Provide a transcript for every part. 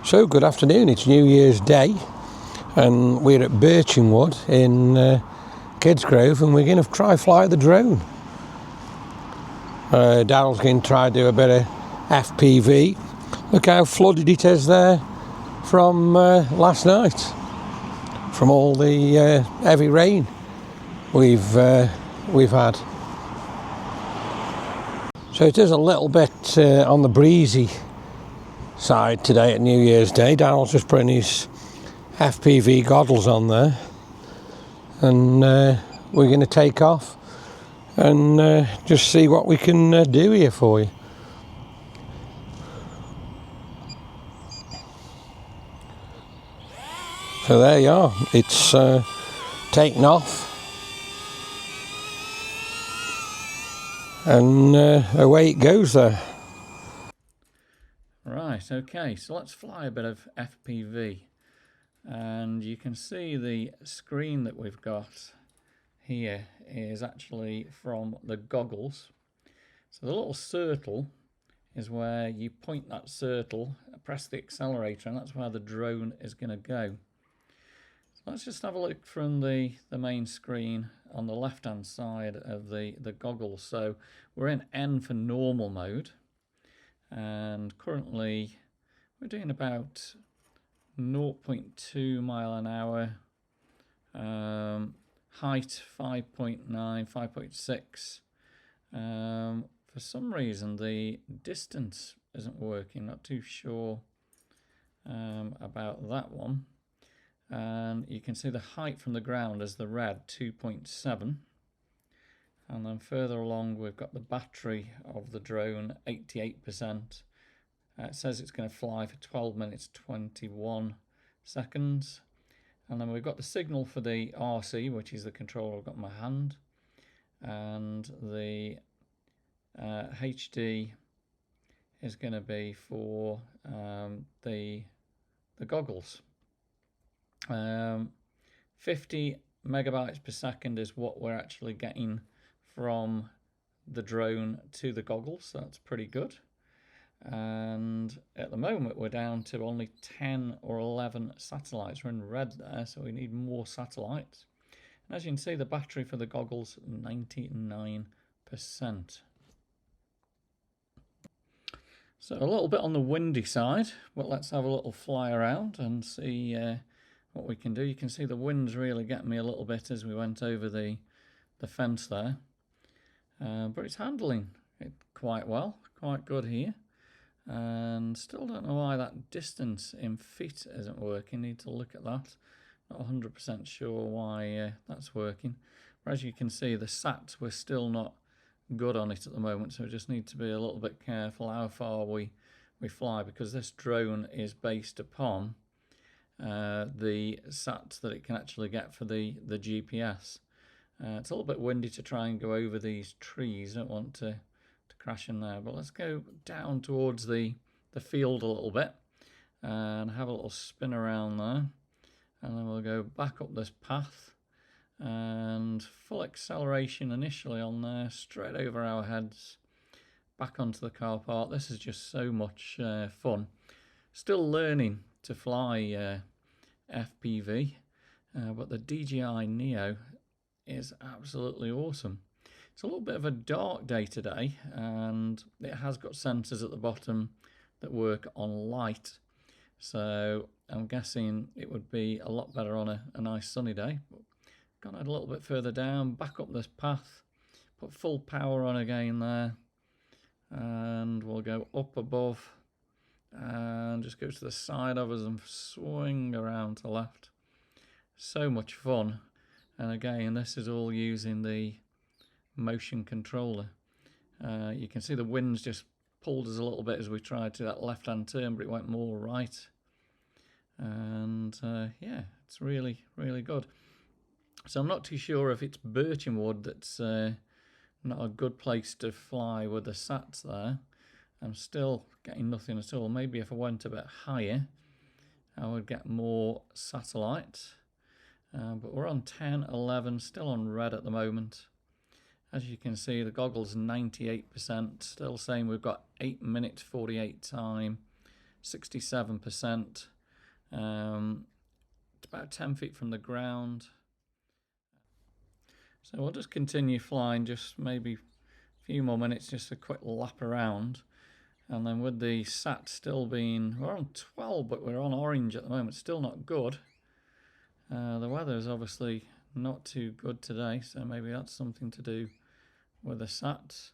So good afternoon, it's New Year's Day and we're at Birchingwood in Kidsgrove and we're going to try fly the drone. Daryl's going to try do a bit of FPV. Look how flooded it is there from last night, from all the heavy rain we've had. So it is a little bit on the breezy side today at New Year's Day. Daryl's just putting his FPV goggles on there and we're going to take off and just see what we can do here for you. So there you are, it's taken off and away it goes there. Right, okay, so let's fly a bit of FPV, and you can see the screen that we've got here is actually from the goggles. So the little circle is where you point that circle, press the accelerator, and that's where the drone is going to go. So let's just have a look from the main screen on the left hand side of the goggles. So we're in N for normal mode, and currently we're doing about 0.2 mile an hour, height 5.9, 5.6. For some reason the distance isn't working, not too sure about that one. And you can see the height from the ground as the red, 2.7. And then further along we've got the battery of the drone, 88%. It says it's going to fly for 12 minutes 21 seconds. And then we've got the signal for the RC, which is the controller I've got in my hand. And the HD is going to be for the goggles. 50 megabytes per second is what we're actually getting from the drone to the goggles, so that's pretty good. And at the moment we're down to only 10 or 11 satellites. We're in red there, so we need more satellites. And as you can see, the battery for the goggles 99%. So a little bit on the windy side, but let's have a little fly around and see what we can do. You can see the wind's really getting me a little bit as we went over the fence there. But it's handling it quite well, quite good here. And still don't know why that distance in feet isn't working. Need to look at that. Not 100% sure why that's working. But as you can see, the sats, we're still not good on it at the moment, so we just need to be a little bit careful how far we fly, because this drone is based upon the sats that it can actually get for the GPS. It's a little bit windy to try and go over these trees. Don't want to crash in there, but let's go down towards the field a little bit and have a little spin around there, and then we'll go back up this path and full acceleration initially on there, straight over our heads, back onto the car park. This is just so much fun. Still learning to fly FPV, but the DJI Neo is absolutely awesome. It's a little bit of a dark day today, and it has got sensors at the bottom that work on light, so I'm guessing it would be a lot better on a nice sunny day. Gone a little bit further down, back up this path, put full power on again there, and we'll go up above and just go to the side of us and swing around to the left. So much fun. And again, this is all using the motion controller. You can see the wind's just pulled us a little bit as we tried to that left hand turn, but it went more right. And yeah, it's really good. So I'm not too sure if it's Birchingwood that's not a good place to fly with the sats there. I'm still getting nothing at all. Maybe if I went a bit higher I would get more satellite. But we're on 10, 11, still on red at the moment. As you can see, the goggles 98%, still saying we've got 8 minutes 48 time, 67%. It's about 10 feet from the ground. So we'll just continue flying, just maybe a few more minutes, just a quick lap around. And then with the sat still being, we're on 12, but we're on orange at the moment, still not good. The weather is obviously not too good today, so maybe that's something to do with the sats.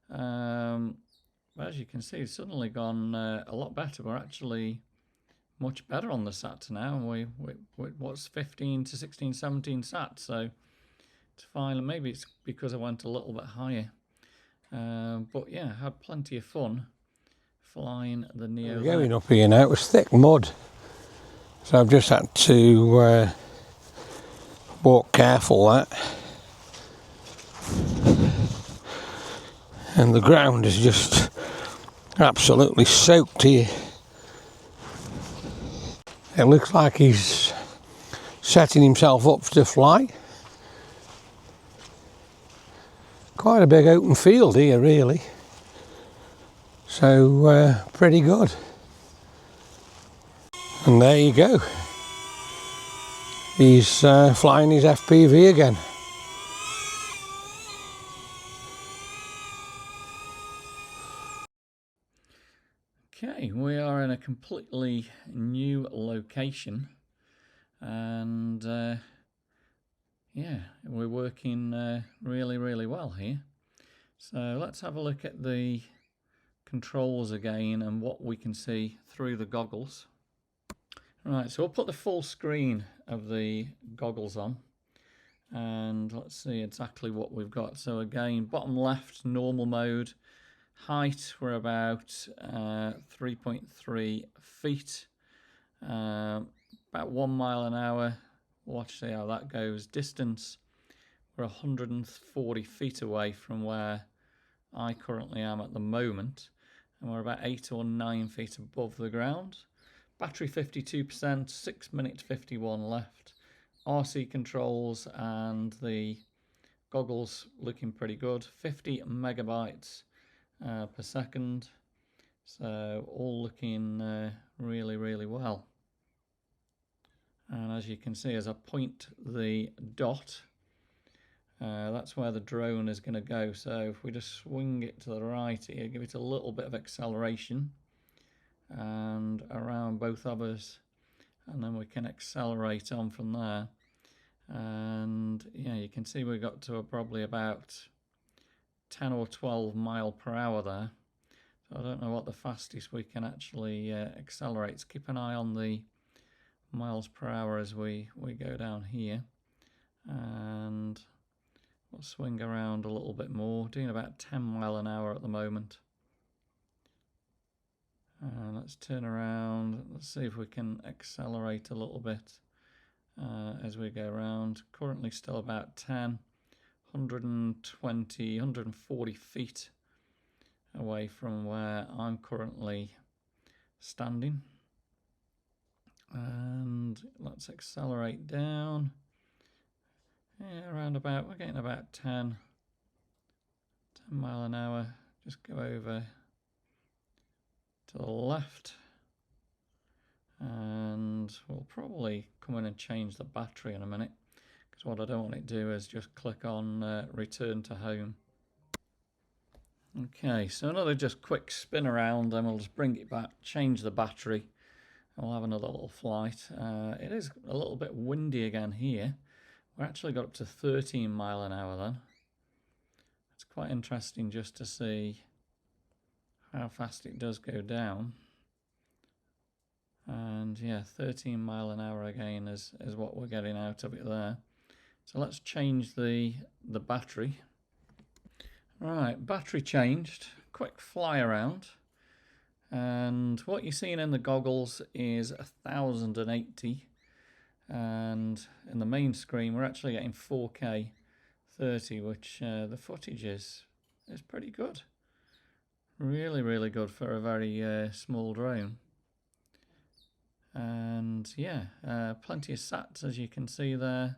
But as you can see, it's suddenly gone a lot better. We're actually much better on the sats now. We what's 15 to 16, 17 sats, so it's fine. Maybe it's because I went a little bit higher. But yeah, had plenty of fun flying the Neo. We're going up here now. It was thick mud, so I've just had to walk careful that. And the ground is just absolutely soaked here. It looks like he's setting himself up to fly. Quite a big open field here, really. So pretty good. And there you go. He's flying his FPV again. Okay, we are in a completely new location, and yeah, we're working really well here. So let's have a look at the controls again and what we can see through the goggles. Right, so we'll put the full screen of the goggles on, and let's see exactly what we've got. So again, bottom left, normal mode. Height, we're about 3.3 feet, about 1 mile an hour. Watch, see how that goes. Distance, we're 140 feet away from where I currently am at the moment, and we're about 8 or 9 feet above the ground. Battery 52%, 6 minutes 51 left. RC controls and the goggles looking pretty good. 50 megabytes per second, so all looking really well. And as you can see, as I point the dot, that's where the drone is going to go. So if we just swing it to the right here, give it a little bit of acceleration and around both of us, and then we can accelerate on from there. And yeah, you can see we got to probably about 10 or 12 mile per hour there. So I don't know what the fastest we can actually accelerate. So keep an eye on the miles per hour as we go down here, and we'll swing around a little bit more, doing about 10 mile an hour at the moment. And let's turn around, let's see if we can accelerate a little bit as we go around. Currently still about 10, 120, 140 feet away from where I'm currently standing. And let's accelerate down. Yeah, around about, we're getting about 10 mile an hour. Just go over to the left, and we'll probably come in and change the battery in a minute, because what I don't want it to do is just click on return to home. Okay, so another just quick spin around, then we'll just bring it back, change the battery, and we'll have another little flight. It is a little bit windy again here. We actually got up to 13 mile an hour then. It's quite interesting just to see how fast it does go down. And yeah, 13 mile an hour again is what we're getting out of it there. So let's change the battery. Right, battery changed, quick fly around. And what you're seeing in the goggles is 1080. And in the main screen, we're actually getting 4K 30, which the footage is pretty good. Really good for a very small drone. And yeah, plenty of sats as you can see there,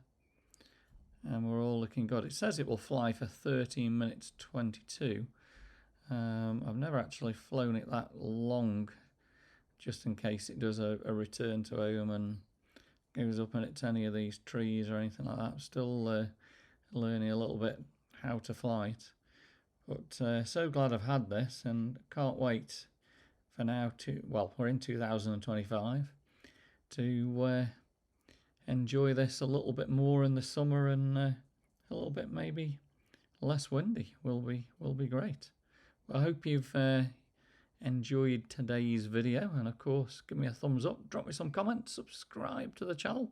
and we're all looking good. It says it will fly for 13 minutes 22. I've never actually flown it that long just in case it does a return to home and goes up and hits any of these trees or anything like that. Still learning a little bit how to fly it. But so glad I've had this, and can't wait for now to, well, we're in 2025, to enjoy this a little bit more in the summer, and a little bit maybe less windy will be great. Well, I hope you've enjoyed today's video, and of course give me a thumbs up, drop me some comments, subscribe to the channel.